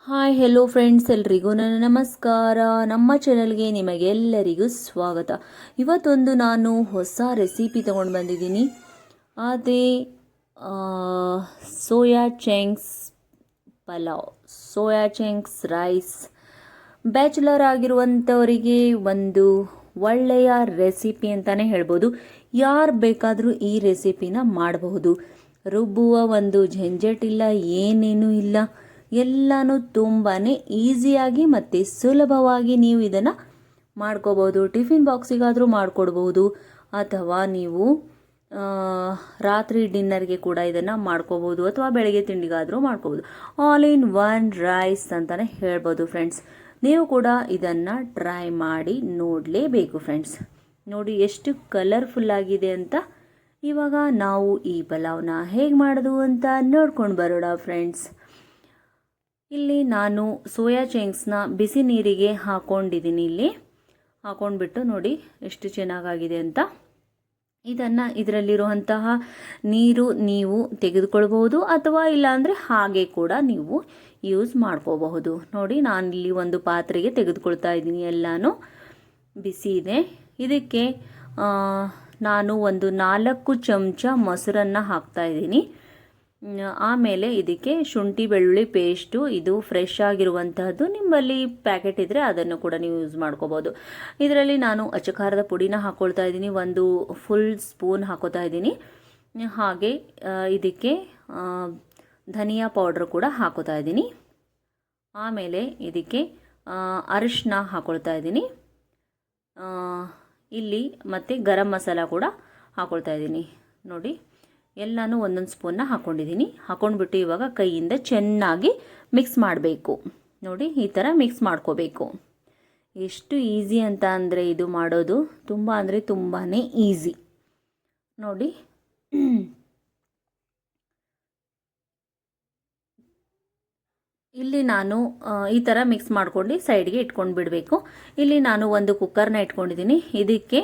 Hi hello friends, ಎಲ್ರಿಗೂ ನನ್ನ ನಮಸ್ಕಾರ. ನಮ್ಮ ಚಾನಲ್ಗೆ ನಿಮಗೆಲ್ಲರಿಗೂ ಸ್ವಾಗತ. ಇವತ್ತೊಂದು ನಾನು ಹೊಸ ರೆಸಿಪಿ ತೊಗೊಂಡು ಬಂದಿದ್ದೀನಿ. ಅದೇ soya chunks pulao, soya chunks rice. Bachelor ಆಗಿರುವಂಥವರಿಗೆ ಒಂದು ಒಳ್ಳೆಯ ರೆಸಿಪಿ ಅಂತಲೇ ಹೇಳ್ಬೋದು. ಯಾರು ಬೇಕಾದರೂ ಈ ರೆಸಿಪಿನ ಮಾಡಬಹುದು. ರುಬ್ಬುವ ಒಂದು ಝಂಜಟಿಲ್ಲ, ಏನೇನೂ ಇಲ್ಲ. ಎಲ್ಲನೂ ತುಂಬಾ ಈಸಿಯಾಗಿ ಮತ್ತು ಸುಲಭವಾಗಿ ನೀವು ಇದನ್ನು ಮಾಡ್ಕೋಬೋದು. ಟಿಫಿನ್ ಬಾಕ್ಸಿಗಾದರೂ ಮಾಡಿಕೊಡ್ಬೋದು, ಅಥವಾ ನೀವು ರಾತ್ರಿ ಡಿನ್ನರ್ಗೆ ಕೂಡ ಇದನ್ನು ಮಾಡ್ಕೋಬೋದು, ಅಥವಾ ಬೆಳಗ್ಗೆ ತಿಂಡಿಗಾದರೂ ಮಾಡ್ಕೋಬೋದು. ಆಲ್ ಇನ್ ಒನ್ ರೈಸ್ ಅಂತಲೇ ಹೇಳ್ಬೋದು ಫ್ರೆಂಡ್ಸ್. ನೀವು ಕೂಡ ಇದನ್ನು ಟ್ರೈ ಮಾಡಿ ನೋಡಲೇಬೇಕು ಫ್ರೆಂಡ್ಸ್. ನೋಡಿ ಎಷ್ಟು ಕಲರ್ಫುಲ್ಲಾಗಿದೆ ಅಂತ. ಇವಾಗ ನಾವು ಈ ಪಲಾವ್ನ ಹೇಗೆ ಮಾಡೋದು ಅಂತ ನೋಡ್ಕೊಂಡು ಬರೋಣ ಫ್ರೆಂಡ್ಸ್. ಇಲ್ಲಿ ನಾನು ಸೋಯಾ ಚಂಕ್ಸ್ನ ಬಿಸಿ ನೀರಿಗೆ ಹಾಕ್ಕೊಂಡಿದ್ದೀನಿ. ಇಲ್ಲಿ ಹಾಕ್ಕೊಂಡ್ಬಿಟ್ಟು ನೋಡಿ ಎಷ್ಟು ಚೆನ್ನಾಗಾಗಿದೆ ಅಂತ. ಇದರಲ್ಲಿರುವಂತಹ ನೀರು ನೀವು ತೆಗೆದುಕೊಳ್ಬಹುದು, ಅಥವಾ ಇಲ್ಲಾಂದರೆ ಹಾಗೆ ಕೂಡ ನೀವು ಯೂಸ್ ಮಾಡ್ಕೋಬಹುದು. ನೋಡಿ ನಾನಿಲ್ಲಿ ಒಂದು ಪಾತ್ರೆಗೆ ತೆಗೆದುಕೊಳ್ತಾ ಇದ್ದೀನಿ. ಎಲ್ಲನೂ ಬಿಸಿ ಇದೆ. ಇದಕ್ಕೆ ನಾನು ಒಂದು 4 ಚಮಚ ಮೊಸರನ್ನು ಹಾಕ್ತಾ ಇದ್ದೀನಿ. ಆಮೇಲೆ ಇದಕ್ಕೆ ಶುಂಠಿ ಬೆಳ್ಳುಳ್ಳಿ ಪೇಸ್ಟು, ಇದು ಫ್ರೆಶ್ ಆಗಿರುವಂತಹದ್ದು. ನಿಮ್ಮಲ್ಲಿ ಪ್ಯಾಕೆಟ್ ಇದ್ದರೆ ಅದನ್ನು ಕೂಡ ನೀವು ಯೂಸ್ ಮಾಡ್ಕೋಬೋದು. ಇದರಲ್ಲಿ ನಾನು ಅಚ್ಚಖಾರದ ಪುಡಿನ ಹಾಕ್ಕೊಳ್ತಾ ಇದ್ದೀನಿ. ಒಂದು ಫುಲ್ ಸ್ಪೂನ್ ಹಾಕೋತಾ ಇದ್ದೀನಿ. ಹಾಗೆ ಇದಕ್ಕೆ ಧನಿಯಾ ಪೌಡ್ರ್ ಕೂಡ ಹಾಕೋತಾ ಇದ್ದೀನಿ. ಆಮೇಲೆ ಇದಕ್ಕೆ ಅರಿಶಿನ ಹಾಕ್ಕೊಳ್ತಾ ಇದ್ದೀನಿ. ಇಲ್ಲಿ ಮತ್ತು ಗರಂ ಮಸಾಲ ಕೂಡ ಹಾಕ್ಕೊಳ್ತಾ ಇದ್ದೀನಿ. ನೋಡಿ ಎಲ್ಲನೂ ಒಂದೊಂದು ಸ್ಪೂನ್ನ ಹಾಕ್ಕೊಂಡಿದ್ದೀನಿ. ಹಾಕ್ಕೊಂಡ್ಬಿಟ್ಟು ಇವಾಗ ಕೈಯಿಂದ ಚೆನ್ನಾಗಿ ಮಿಕ್ಸ್ ಮಾಡಬೇಕು. ನೋಡಿ ಈ ಥರ ಮಿಕ್ಸ್ ಮಾಡ್ಕೋಬೇಕು. ಎಷ್ಟು ಈಸಿ ಅಂತ ಅಂದರೆ ಇದು ಮಾಡೋದು ತುಂಬ ಅಂದರೆ ತುಂಬಾ ಈಸಿ. ನೋಡಿ ಇಲ್ಲಿ ನಾನು ಈ ಥರ ಮಿಕ್ಸ್ ಮಾಡ್ಕೊಂಡು ಸೈಡ್ಗೆ ಇಟ್ಕೊಂಡು ಬಿಡಬೇಕು. ಇಲ್ಲಿ ನಾನು ಒಂದು ಕುಕ್ಕರ್ನ ಇಟ್ಕೊಂಡಿದ್ದೀನಿ. ಇದಕ್ಕೆ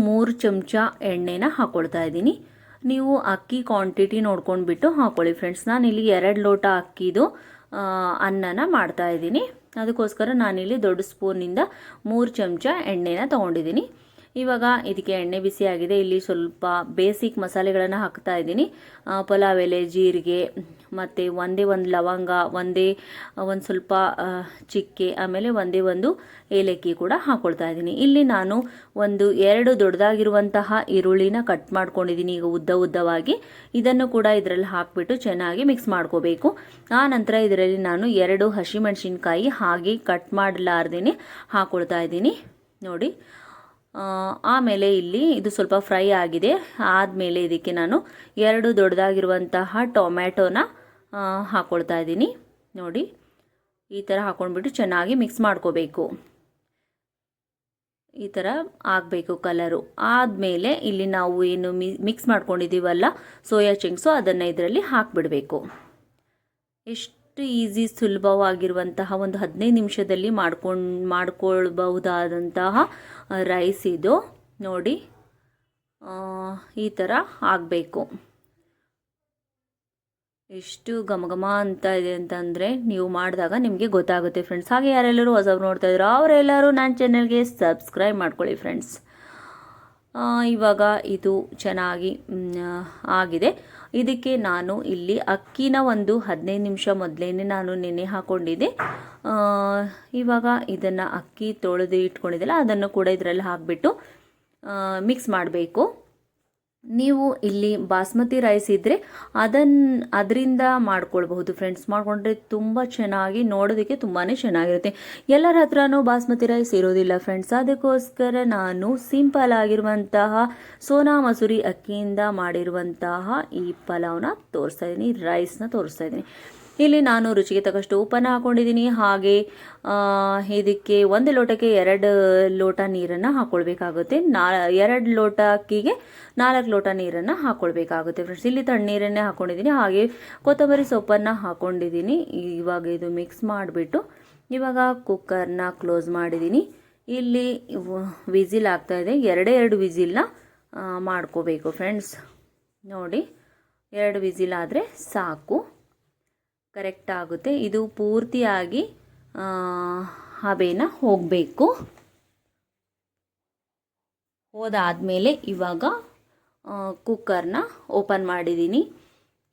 3 ಚಮಚ ಎಣ್ಣೆನ ಹಾಕ್ಕೊಳ್ತಾ ಇದ್ದೀನಿ. ನೀವು ಅಕ್ಕಿ ಕ್ವಾಂಟಿಟಿ ನೋಡ್ಕೊಂಡ್ಬಿಟ್ಟು ಹಾಕ್ಕೊಳ್ಳಿ ಫ್ರೆಂಡ್ಸ್. ನಾನಿಲ್ಲಿ 2 ಲೋಟ ಅಕ್ಕಿದು ಅನ್ನನ ಮಾಡ್ತಾ ಇದ್ದೀನಿ. ಅದಕ್ಕೋಸ್ಕರ ನಾನಿಲ್ಲಿ ದೊಡ್ಡ ಸ್ಪೂನಿಂದ 3 ಚಮಚ ಎಣ್ಣೆನ ತೊಗೊಂಡಿದ್ದೀನಿ. ಇವಾಗ ಇದಕ್ಕೆ ಎಣ್ಣೆ ಬಿಸಿ ಆಗಿದೆ. ಇಲ್ಲಿ ಸ್ವಲ್ಪ ಬೇಸಿಕ್ ಮಸಾಲೆಗಳನ್ನು ಹಾಕ್ತಾ ಇದ್ದೀನಿ. ಪಲಾವ್ ಎಲೆ, ಜೀರಿಗೆ, ಮತ್ತು ಒಂದೇ ಒಂದು ಲವಂಗ, ಒಂದು ಸ್ವಲ್ಪ ಚಿಕ್ಕೆ, ಆಮೇಲೆ ಒಂದು ಏಲಕ್ಕಿ ಕೂಡ ಹಾಕ್ಕೊಳ್ತಾ ಇದ್ದೀನಿ. ಇಲ್ಲಿ ನಾನು 2 ದೊಡ್ಡದಾಗಿರುವಂತಹ ಈರುಳ್ಳಿನ ಕಟ್ ಮಾಡ್ಕೊಂಡಿದ್ದೀನಿ. ಈಗ ಉದ್ದವಾಗಿ ಇದನ್ನು ಕೂಡ ಇದರಲ್ಲಿ ಹಾಕಿಬಿಟ್ಟು ಚೆನ್ನಾಗಿ ಮಿಕ್ಸ್ ಮಾಡ್ಕೋಬೇಕು. ಆ ನಂತರ ಇದರಲ್ಲಿ ನಾನು 2 ಹಸಿಮೆಣಸಿನ್ಕಾಯಿ ಹಾಗೆ ಕಟ್ ಮಾಡಲಾರ್ದೇನೆ ಹಾಕ್ಕೊಳ್ತಾ ಇದ್ದೀನಿ. ನೋಡಿ ಆಮೇಲೆ ಇಲ್ಲಿ ಇದು ಸ್ವಲ್ಪ ಫ್ರೈ ಆಗಿದೆ. ಆದಮೇಲೆ ಇದಕ್ಕೆ ನಾನು 2 ದೊಡ್ಡದಾಗಿರುವಂತಹ ಟೊಮ್ಯಾಟೋನ ಹಾಕ್ಕೊಳ್ತಾ ಇದ್ದೀನಿ. ನೋಡಿ ಈ ಥರ ಹಾಕ್ಕೊಂಡ್ಬಿಟ್ಟು ಚೆನ್ನಾಗಿ ಮಿಕ್ಸ್ ಮಾಡ್ಕೋಬೇಕು. ಈ ಥರ ಆಗಬೇಕು ಕಲರು. ಆದಮೇಲೆ ಇಲ್ಲಿ ನಾವು ಏನು ಮಿಕ್ಸ್ ಮಾಡ್ಕೊಂಡಿದ್ದೀವಲ್ಲ ಸೋಯಾ ಚಂಕ್ಸು, ಅದನ್ನು ಇದರಲ್ಲಿ ಹಾಕಿಬಿಡಬೇಕು. ಎಷ್ಟು ಈಸಿ, ಸುಲಭವಾಗಿರುವಂತಹ ಒಂದು 15 ನಿಮಿಷದಲ್ಲಿ ಮಾಡ್ಕೊಳ್ಬಹುದಾದಂತಹ ರೈಸ್ ಇದು. ನೋಡಿ ಈ ಥರ ಆಗಬೇಕು. ಎಷ್ಟು ಘಮ ಅಂತ ಇದೆ ಅಂತಂದರೆ ನೀವು ಮಾಡಿದಾಗ ನಿಮಗೆ ಗೊತ್ತಾಗುತ್ತೆ ಫ್ರೆಂಡ್ಸ್. ಹಾಗೆ ಯಾರೆಲ್ಲರೂ ಹೊಸಬ್ರು ನೋಡ್ತಾ ಇದ್ರು ಅವರೆಲ್ಲರೂ ನನ್ನ ಚಾನಲ್ಗೆ ಸಬ್ಸ್ಕ್ರೈಬ್ ಮಾಡ್ಕೊಳ್ಳಿ ಫ್ರೆಂಡ್ಸ್. ಇವಾಗ ಇದು ಚೆನ್ನಾಗಿ ಆಗಿದೆ. ಇದಕ್ಕೆ ನಾನು ಇಲ್ಲಿ ಅಕ್ಕಿನ ಒಂದು 15 ನಿಮಿಷ ಮೊದಲೇ ನಾನು ನೆನೆ ಹಾಕ್ಕೊಂಡಿದ್ದೆ. ಇವಾಗ ಇದನ್ನು ಅಕ್ಕಿ ತೊಳೆದು ಇಟ್ಕೊಂಡಿದ್ದೆಲ್ಲ ಅದನ್ನು ಕೂಡ ಇದರಲ್ಲಿ ಹಾಕಿಬಿಟ್ಟು ಮಿಕ್ಸ್ ಮಾಡಬೇಕು. ನೀವು ಇಲ್ಲಿ ಬಾಸ್ಮತಿ ರೈಸ್ ಇದ್ದರೆ ಅದರಿಂದ ಮಾಡ್ಕೊಳ್ಬಹುದು ಫ್ರೆಂಡ್ಸ್. ಮಾಡಿಕೊಂಡ್ರೆ ತುಂಬ ಚೆನ್ನಾಗಿ, ನೋಡೋದಕ್ಕೆ ತುಂಬಾ ಚೆನ್ನಾಗಿರುತ್ತೆ. ಎಲ್ಲರ ಹತ್ರನೂ ಬಾಸ್ಮತಿ ರೈಸ್ ಇರೋದಿಲ್ಲ ಫ್ರೆಂಡ್ಸ್. ಅದಕ್ಕೋಸ್ಕರ ನಾನು ಸಿಂಪಲ್ ಆಗಿರುವಂತಹ ಸೋನಾ ಮಸೂರಿ ಅಕ್ಕಿಯಿಂದ ಮಾಡಿರುವಂತಹ ಈ ಪಲಾವ್ನ ತೋರಿಸ್ತಾ ಇದ್ದೀನಿ, ರೈಸ್ನ ತೋರಿಸ್ತಾ ಇದ್ದೀನಿ. ಇಲ್ಲಿ ನಾನು ರುಚಿಗೆ ತಕ್ಕಷ್ಟು ಉಪ್ಪನ್ನು ಹಾಕ್ಕೊಂಡಿದ್ದೀನಿ. ಹಾಗೆ ಇದಕ್ಕೆ 1 ಲೋಟಕ್ಕೆ 2 ಲೋಟ ನೀರನ್ನು ಹಾಕ್ಕೊಳ್ಬೇಕಾಗುತ್ತೆ. 2 ಲೋಟ ಅಕ್ಕಿಗೆ 4 ಲೋಟ ನೀರನ್ನು ಹಾಕ್ಕೊಳ್ಬೇಕಾಗುತ್ತೆ ಫ್ರೆಂಡ್ಸ್. ಇಲ್ಲಿ ತಣ್ಣೀರನ್ನೇ ಹಾಕ್ಕೊಂಡಿದ್ದೀನಿ. ಹಾಗೆ ಕೊತ್ತಂಬರಿ ಸೊಪ್ಪನ್ನು ಹಾಕ್ಕೊಂಡಿದ್ದೀನಿ. ಇವಾಗ ಇದು ಮಿಕ್ಸ್ ಮಾಡಿಬಿಟ್ಟು ಇವಾಗ ಕುಕ್ಕರ್ನ ಕ್ಲೋಸ್ ಮಾಡಿದ್ದೀನಿ. ಇಲ್ಲಿ ವಿಸಿಲ್ ಆಗ್ತಾಯಿದೆ. 2 ವಿಸಿಲ್ನ ಮಾಡ್ಕೋಬೇಕು ಫ್ರೆಂಡ್ಸ್. ನೋಡಿ 2 ವಿಸಿಲ್ ಆದರೆ ಸಾಕು. ಕರೆಕ್ಟ್ ಆಗುತ್ತೆ. ಇದು ಪೂರ್ತಿಯಾಗಿ ಹಬೆನ ಹೋಗಬೇಕು. ಹೋದಾದಮೇಲೆ ಇವಾಗ ಕುಕ್ಕರ್ನ ಓಪನ್ ಮಾಡಿದ್ದೀನಿ.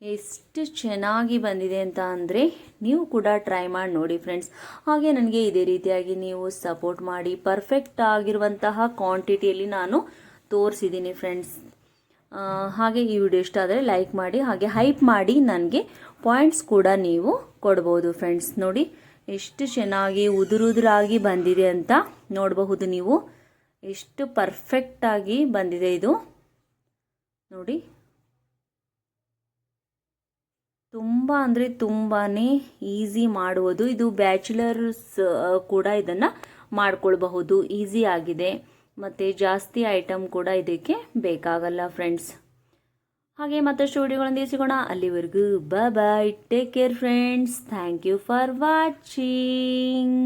ಎಷ್ಟು ಚೆನ್ನಾಗಿ ಬಂದಿದೆ ಅಂತ ಅಂದರೆ ನೀವು ಕೂಡ ಟ್ರೈ ಮಾಡಿ ನೋಡಿ ಫ್ರೆಂಡ್ಸ್. ಹಾಗೆ ನನಗೆ ಇದೇ ರೀತಿಯಾಗಿ ನೀವು ಸಪೋರ್ಟ್ ಮಾಡಿ ಪರ್ಫೆಕ್ಟ್ ಆಗಿರುವಂತಹ ಕ್ವಾಂಟಿಟಿಯಲ್ಲಿ ನಾನು ತೋರಿಸಿದ್ದೀನಿ ಫ್ರೆಂಡ್ಸ್. ಹಾಗೆ ಈ ವಿಡಿಯೋ ಇಷ್ಟ ಆದರೆ ಲೈಕ್ ಮಾಡಿ, ಹಾಗೆ ಹೈಪ್ ಮಾಡಿ ನನಗೆ ಪಾಯಿಂಟ್ಸ್ ಕೂಡ ನೀವು ಕೊಡ್ಬೋದು ಫ್ರೆಂಡ್ಸ್. ನೋಡಿ ಎಷ್ಟು ಚೆನ್ನಾಗಿ ಉದುರುದುರಾಗಿ ಬಂದಿದೆ ಅಂತ ನೋಡಬಹುದು ನೀವು. ಎಷ್ಟು ಪರ್ಫೆಕ್ಟಾಗಿ ಬಂದಿದೆ ಇದು ನೋಡಿ. ತುಂಬ ಅಂದರೆ ತುಂಬಾ ಈಸಿ ಮಾಡುವುದು. ಇದು ಬ್ಯಾಚುಲರ್ಸ್ ಕೂಡ ಇದನ್ನು ಮಾಡ್ಕೊಳ್ಬಹುದು. ಈಸಿ ಆಗಿದೆ ಮತ್ತು ಜಾಸ್ತಿ ಐಟಮ್ ಕೂಡ ಇದಕ್ಕೆ ಬೇಕಾಗಲ್ಲ ಫ್ರೆಂಡ್ಸ್. ಹಾಗೆ ಮತ್ತಷ್ಟು ವಿಡಿಯೋಗಳೊಂದಿಗೆ ಸಿಗೋಣ. ಅಲ್ಲಿವರೆಗೂ bye, take care friends. Thank you for watching.